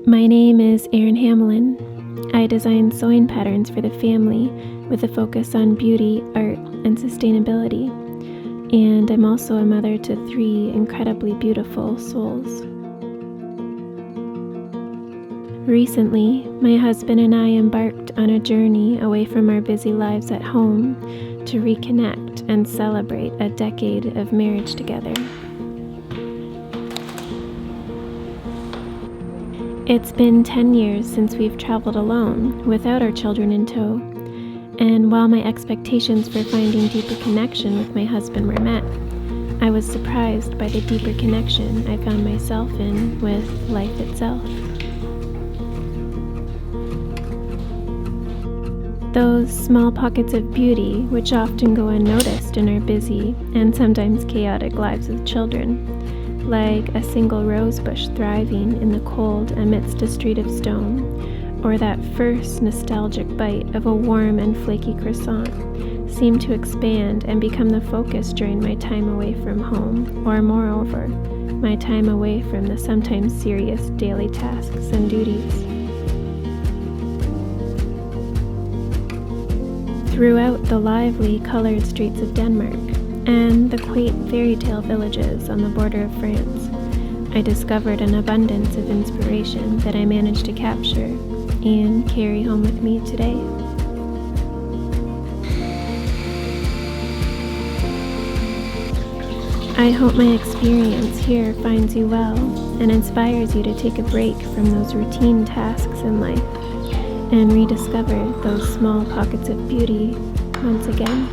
My name is Erin Hamlin. I design sewing patterns for the family with a focus on beauty, art, and sustainability. And I'm also a mother to 3 incredibly beautiful souls. Recently, my husband and I embarked on a journey away from our busy lives at home to reconnect and celebrate a decade of marriage together. It's been 10 years since we've traveled alone, without our children in tow, and while my expectations for finding deeper connection with my husband were met, I was surprised by the deeper connection I found myself in with life itself. Those small pockets of beauty, which often go unnoticed in our busy and sometimes chaotic lives with children, like a single rose bush thriving in the cold amidst a street of stone, or that first nostalgic bite of a warm and flaky croissant, seem to expand and become the focus during my time away from home, or moreover, my time away from the sometimes serious daily tasks and duties. Throughout the lively, colored streets of Denmark, and the quaint fairy tale villages on the border of France, I discovered an abundance of inspiration that I managed to capture and carry home with me today. I hope my experience here finds you well and inspires you to take a break from those routine tasks in life and rediscover those small pockets of beauty once again.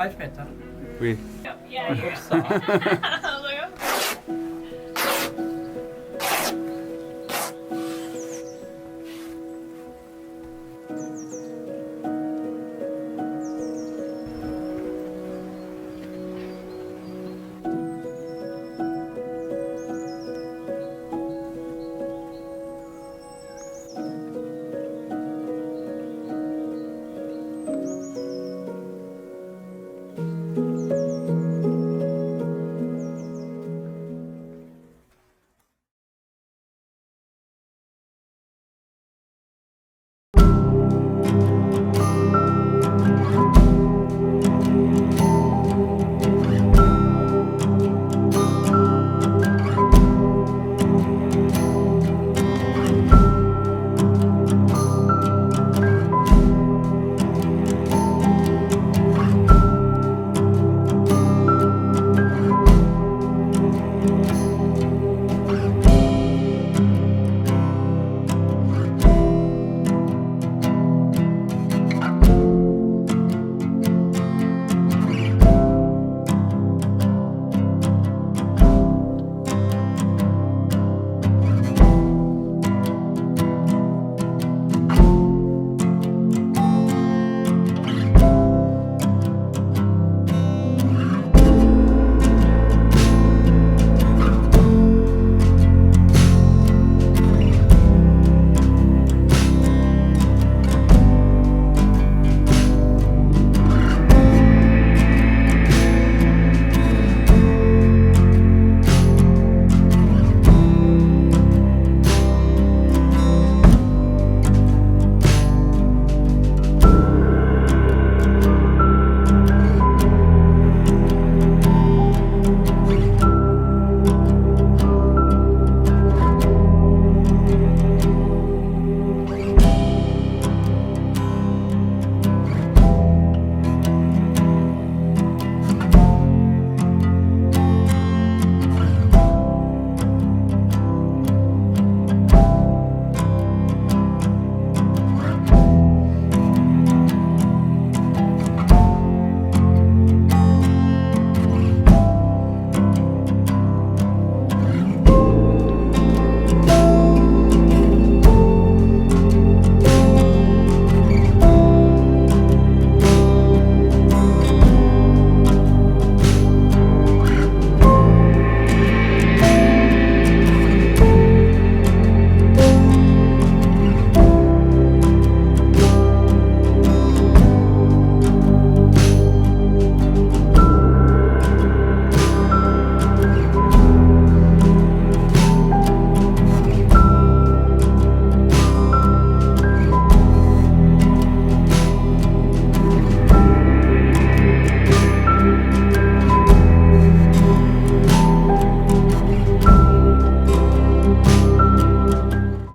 Kaç metre? Oui. Çok sağ ol.